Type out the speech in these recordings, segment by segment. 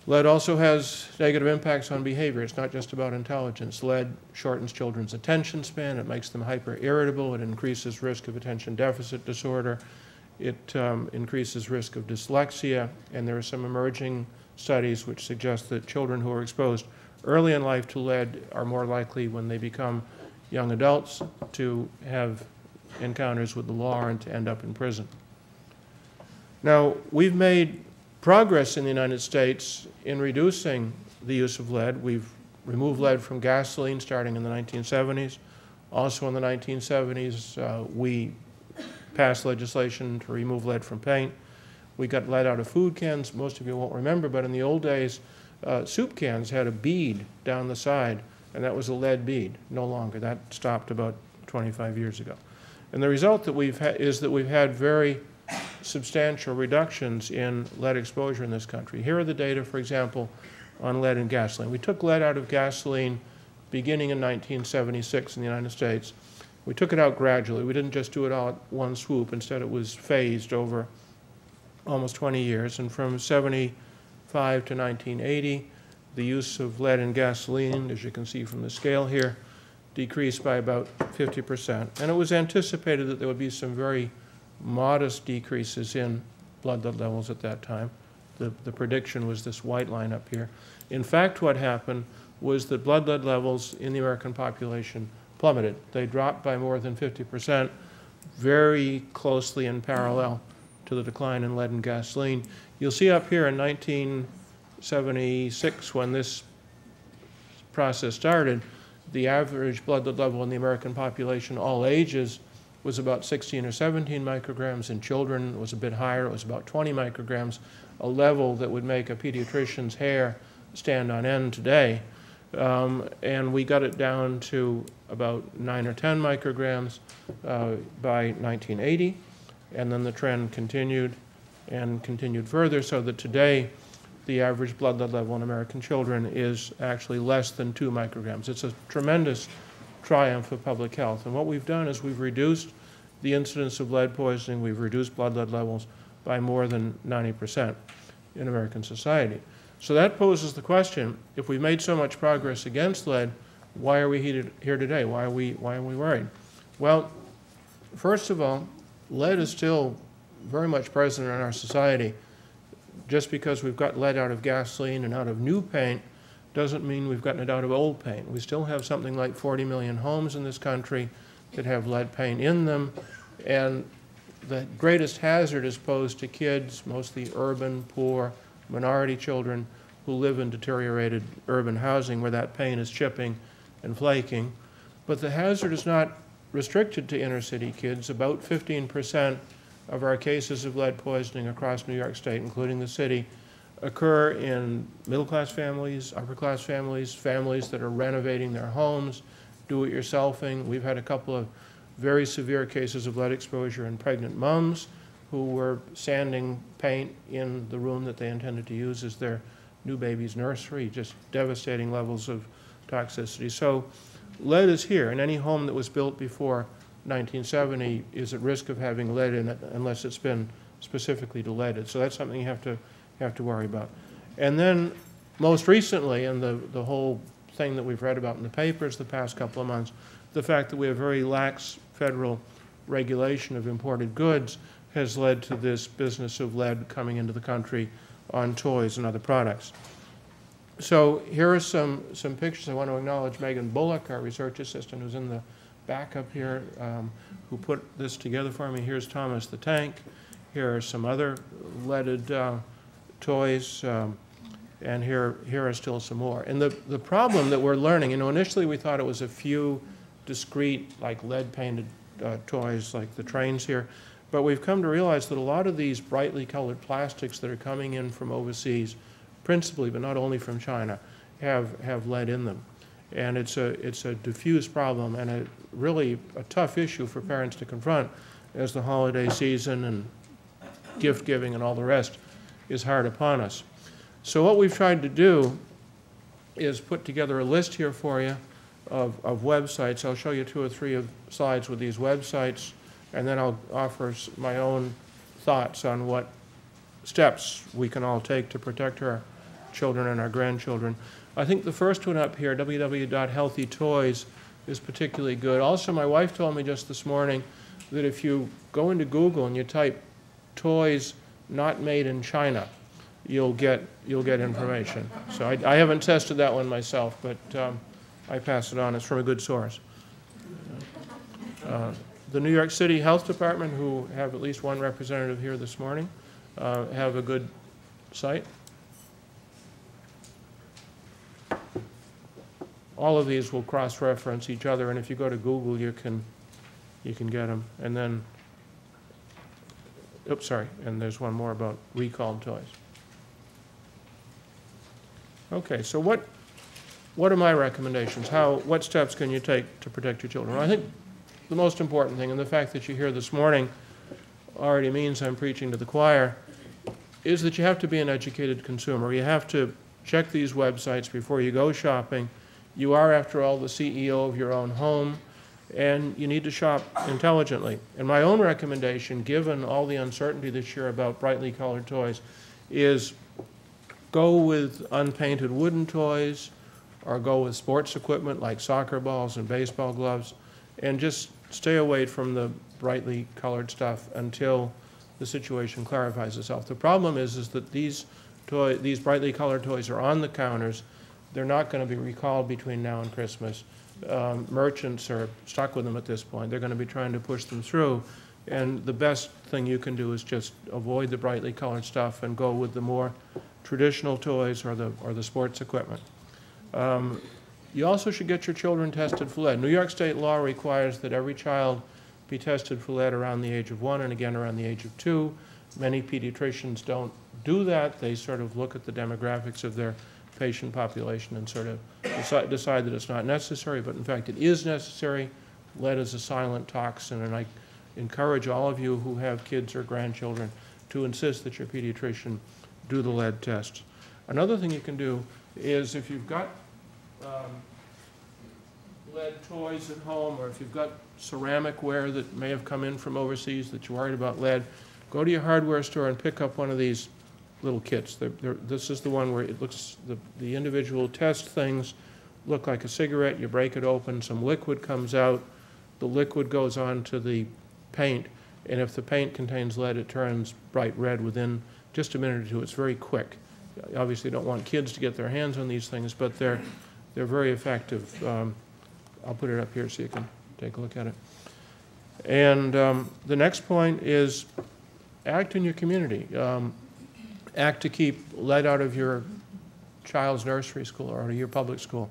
Lead also has negative impacts on behavior. It's not just about intelligence. Lead shortens children's attention span. It makes them hyper-irritable. It increases risk of attention deficit disorder. It increases risk of dyslexia. And there are some emerging studies which suggest that children who are exposed early in life to lead are more likely when they become young adults to have encounters with the law and to end up in prison. Now, we've made progress in the United States in reducing the use of lead. We've removed lead from gasoline starting in the 1970s. Also in the 1970s, we passed legislation to remove lead from paint. We got lead out of food cans. Most of you won't remember, but in the old days, soup cans had a bead down the side, and that was a lead bead. No longer. That stopped about 25 years ago. And the result that is that we've had very substantial reductions in lead exposure in this country. Here are the data, for example, on lead in gasoline. We took lead out of gasoline beginning in 1976 in the United States. We took it out gradually. We didn't just do it all at one swoop. Instead, it was phased over almost 20 years. And from 75 to 1980, the use of lead in gasoline, as you can see from the scale here, decreased by about 50%. And it was anticipated that there would be some very modest decreases in blood lead levels at that time. The prediction was this white line up here. In fact, what happened was that blood lead levels in the American population plummeted. They dropped by more than 50%, very closely in parallel to the decline in lead and gasoline. You'll see up here in 1976, when this process started, the average blood lead level in the American population, all ages, was about 16 or 17 micrograms. In children, it was a bit higher. It was about 20 micrograms, a level that would make a pediatrician's hair stand on end today. And we got it down to about 9 or 10 micrograms by 1980. And then the trend continued and continued further, so that today the average blood lead level in American children is actually less than 2 micrograms. It's a tremendous triumph of public health. And what we've done is we've reduced the incidence of lead poisoning. We've reduced blood lead levels by more than 90% in American society. So that poses the question, if we've made so much progress against lead, why are we here today? Why are we worried? Well, first of all, lead is still very much present in our society. Just because we've got lead out of gasoline and out of new paint doesn't mean we've gotten it out of old paint. We still have something like 40 million homes in this country that have lead paint in them, and the greatest hazard is posed to kids, mostly urban, poor, minority children who live in deteriorated urban housing where that paint is chipping and flaking. But the hazard is not restricted to inner city kids. About 15% of our cases of lead poisoning across New York State, including the city, occur in middle-class families, upper-class families, families that are renovating their homes, do-it-yourselfing. We've had a couple of very severe cases of lead exposure in pregnant moms who were sanding paint in the room that they intended to use as their new baby's nursery, just devastating levels of toxicity. So lead is here, and any home that was built before 1970 is at risk of having lead in it unless it's been specifically leaded. So that's something you have to worry about. And then most recently, and the whole thing that we've read about in the papers the past couple of months, the fact that we have very lax federal regulation of imported goods has led to this business of lead coming into the country on toys and other products. So here are some pictures. I want to acknowledge Megan Bullock, our research assistant, who's in the back up here, who put this together for me. Here's Thomas the Tank. Here are some other leaded toys, and here are still some more. And the problem that we're learning, initially we thought it was a few discrete, like lead-painted toys, like the trains here, but we've come to realize that a lot of these brightly colored plastics that are coming in from overseas, principally, but not only from China, have lead in them. And it's a diffuse problem and really a tough issue for parents to confront as the holiday season and gift giving and all the rest is hard upon us. So what we've tried to do is put together a list here for you of websites. I'll show you 2 or 3 slides with these websites, and then I'll offer my own thoughts on what steps we can all take to protect our children and our grandchildren. I think the first one up here, www.healthytoys, is particularly good. Also, my wife told me just this morning that if you go into Google and you type toys not made in China, you'll get information. So I haven't tested that one myself, but I pass it on. It's from a good source. The New York City Health Department, who have at least one representative here this morning, have a good site. All of these will cross-reference each other, and if you go to Google, you can get them. And then, oops, sorry, and there's one more about recalled toys. Okay, so what are my recommendations? What steps can you take to protect your children? Well, I think the most important thing, and the fact that you're here this morning already means I'm preaching to the choir, is that you have to be an educated consumer. You have to check these websites before you go shopping. You are, after all, the CEO of your own home, and you need to shop intelligently. And my own recommendation, given all the uncertainty this year about brightly colored toys, is go with unpainted wooden toys, or go with sports equipment like soccer balls and baseball gloves, and just stay away from the brightly colored stuff until the situation clarifies itself. The problem is that these brightly colored toys are on the counters. They're not going to be recalled between now and Christmas. Merchants are stuck with them at this point. They're going to be trying to push them through. And the best thing you can do is just avoid the brightly colored stuff and go with the more traditional toys or the sports equipment. You also should get your children tested for lead. New York state law requires that every child be tested for lead around the age of 1 and again around the age of 2. Many pediatricians don't do that. They sort of look at the demographics of their patient population and sort of decide that it's not necessary, but in fact it is necessary. Lead is a silent toxin, and I encourage all of you who have kids or grandchildren to insist that your pediatrician do the lead test. Another thing you can do is, if you've got lead toys at home, or if you've got ceramic ware that may have come in from overseas that you're worried about lead, go to your hardware store and pick up one of these little kits. This is the one where it looks, the individual test things look like a cigarette. You break it open, some liquid comes out, the liquid goes on to the paint, and if the paint contains lead, it turns bright red within just a minute or two. It's very quick. Obviously, you don't want kids to get their hands on these things, but they're very effective. I'll put it up here so you can take a look at it. And the next point is act in your community. Act to keep lead out of your child's nursery school or out of your public school.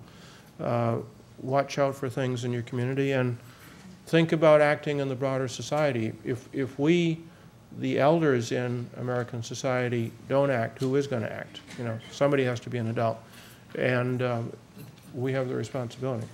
Watch out for things in your community, and think about acting in the broader society. If we, the elders in American society, don't act, who is going to act? You know, somebody has to be an adult, and we have the responsibility.